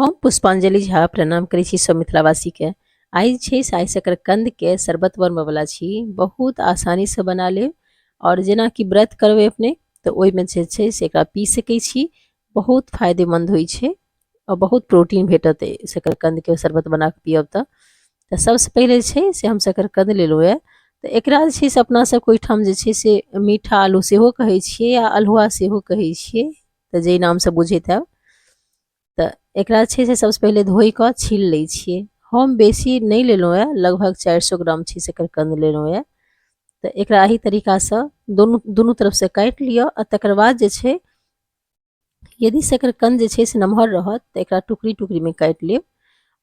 हम पुष्पांजलि झा प्रणाम करै छी सब मिथिलावासी के। आइ छै से आइ शकरकंद के शरबत बनबय वाला छी। बहुत आसानी से बना लेब और जेना कि व्रत करबै अपने तो ओहि में जे छै से एकरा पी सकै छी। बहुत फायदेमंद होइ छै और बहुत प्रोटीन भेटत शकरकंद के शरबत बना के पियब तो सबसे पहले छै से हम शकरकंद लेलहुँ है। तो एकरा जे छै से अपना सबके ओहिठाम जे छै से मीठा आलू सेहो कहै छियै या अल्हुआ सेहो कहै छियै, तो जे नाम से बुझैत हैब। तो एकरा छै से सबसे पहले धोई कऽ छील लै छियै। हम बेसी नहीं लेलहुँ है, लगभग 400 ग्राम छै शकरकंद लेलहुँ है। तो एकरा एही तरीका से दुनू तरफ से काटि लिअ आ तकर बाद जे छै यदि शकरकंद जे छै से नमहर रहत तो एकरा टुकड़ी टुकड़ी में काटि लेब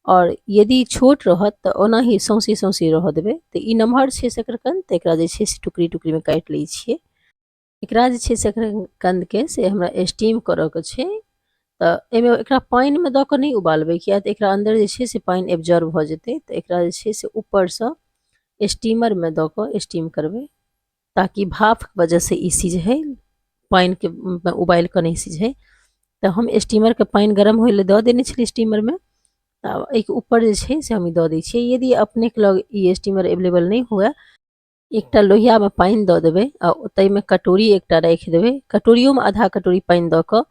और यदि छोट रहत तो ओना ही सौंसे सौंसे रह देबै। तो ई नमहर छै शकरकंद तो एकरा जे छै से टुकड़ी टुकड़ी में काटि लै छियै। एकरा जे छै शकरकंद के से हमरा स्टीम करऽ के छै। तो एहिमे एकरा पानि में दऽ कऽ नहीं उबालबै, किया तऽ एकरा अंदर जे छै से पानि एब्जॉर्ब भऽ जेतै। तो एकरा जे छै से ऊपर से स्टीमर में दऽ कऽ स्टीम करबै ताकि भाप के वजह से ई सिझै, पानि के उबाल कऽ नहीं सिझै। तो हम स्टीमर के पानि गरम होय ले दऽ देने छलियै स्टीमर में। एक ऊपर जे छै से हम ई दऽ दै छियै। यदि अपने के लग ई स्टीमर अवेलेबल नहीं हुए, एकटा लोहिया में पानि दऽ देबै आ ताहिमे कटोरी एकटा राखि देबै। कटोरियो में आधा कटोरी पानि दऽ कऽ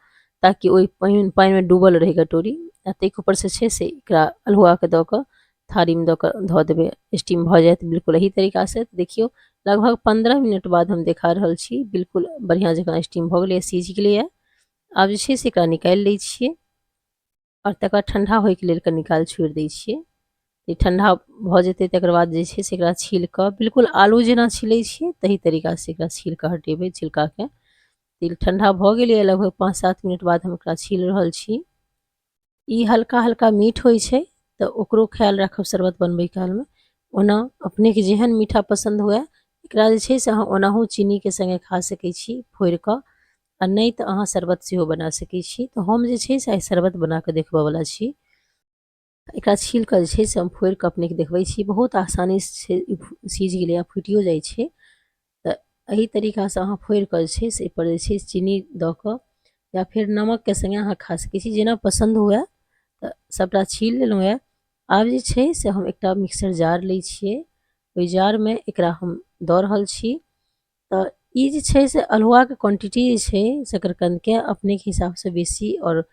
ताकि ओहि पानि में डूबल रहे कटोरी। आ ताहिके ऊपर से छै से एकरा अल्हुआ के दऽ कऽ थारी में दऽ कऽ धऽ देबै, स्टीम भऽ जायत बिल्कुल एही तरीका से। देखियो लगभग 15 मिनट बाद हम देखा रहल छी, बिल्कुल बढ़िया जकाँ स्टीम भऽ गेलै, सीझ गेलै। आब जे छै से एकरा निकालि लै छियै और तकर बाद ठंडा होइके लेल कनि काल छोड़ि दै छियै। ई ठंडा भऽ जेतै तकर बाद जे छै से एकरा छील कऽ बिल्कुल आलू जेना छिलै छियै तही तरीका से एकरा छील कऽ हटेबै छिलका के। तिल ठंडा भऽ गेलै, लगभग 5-7 मिनट बाद हम एकरा छील रहल छी। ई हल्का हल्का मीठ होइ छै तो ओकरो ख्याल राखब शरबत बनबै काल में। ओना अपने के जेहन मीठा पसंद हुए एकरा जे छै से अहाँ ओनाहु चीनी के संगे खा सकै छी फोड़ि कऽ, आ नहीं तो अहाँ शरबत सेहो बना सकै छी। तो हम जे छै से आइ शरबत बना कऽ देखबऽ वाला छी। एकरा छील कऽ जे छै से हम फोड़ि कऽ अपने के देखबै छी। बहुत आसानी से सीझ गेलै आ फुटियो जाइ छै। तो एही तरीका से अहाँ फोड़ि कऽ जे छै से एहिपर जे छै से चीनी दऽ कऽ या फिर नमक के संगे अहाँ खा सकै छी, जेना पसंद हुए। तो सबटा छील लेलहुँ है। आब जे छै से हम एकटा मिक्सर जार लै छियै, ओहि जार में एकरा हम दऽ रहल छी। तो ई जे छै से अल्हुआ के क्वांटिटी जे छै शकरकंद के अपने के हिसाब से बेसी और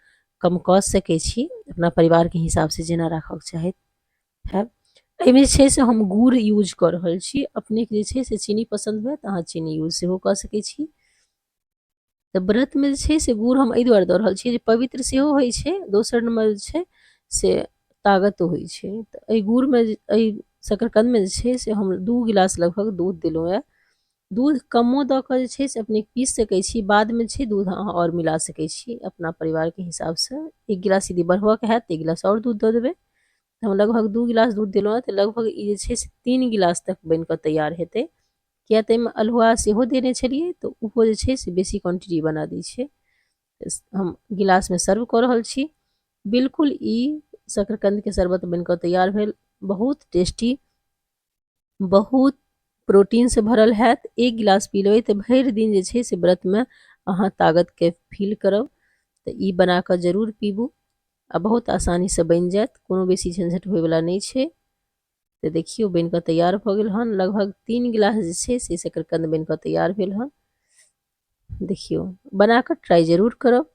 कम कऽ सकै छी, अपना परिवार के हिसाब से जेना राखऽ के चाहैत हैब। एहिमे जे छै से हम गुड़ यूज कऽ रहल छी। अपने के जे छै से चीनी पसंद हुए तो अहाँ चीनी यूज सेहो कऽ सकै छी। तो व्रत में जे छै से गुड़ हम एहि दुआरे दऽ रहल छी जे पवित्र सेहो होइ छै, दोसर नंबर जे छै से ताकत होइ छै। तो एहि गुड़ में एहि शकरकंद में जे छै से हम 2 गिलास लगभग दूध देलहुँ है। दूध कमो दऽ कऽ जे छै से अपने पीस सकै छी, बाद में छै दूध अहाँ और मिला सकै छी अपना परिवार के हिसाब से। 1 गिलास यदि बढ़बऽ के हैत तो 1 गिलास और दूध दऽ देबै। हम लगभग 2 गिलास दूध देलहुँ है तो लगभग ई जे छै से 3 गिलास तक बनि कऽ तैयार हेतै। किया तऽ एहिमे अल्हुआ सेहो देने छलियै तो ओहो जे छै से बेसी क्वांटिटी बना दै छै। हम गिलास में सर्व कऽ रहल छी। बिल्कुल ई शकरकंद के शरबत बन कऽ तैयार भेल। बहुत टेस्टी, बहुत प्रोटीन से भरल हैत। 1 गिलास पी लेबै तो भरि दिन जे छै से व्रत में अहाँ ताकत के फील करब। तो ई बना कऽ जरूर पीबू आ बहुत आसानी से बनि जायत, कोनो बेसी झंझट होय वाला नहीं छै। तो देखियो बन कऽ तैयार भऽ गेल हन। लगभग 3 गिलास जे छै से शकरकंद बन कऽ तैयार भेल हन। देखियो बना कऽ ट्राई जरूर करब।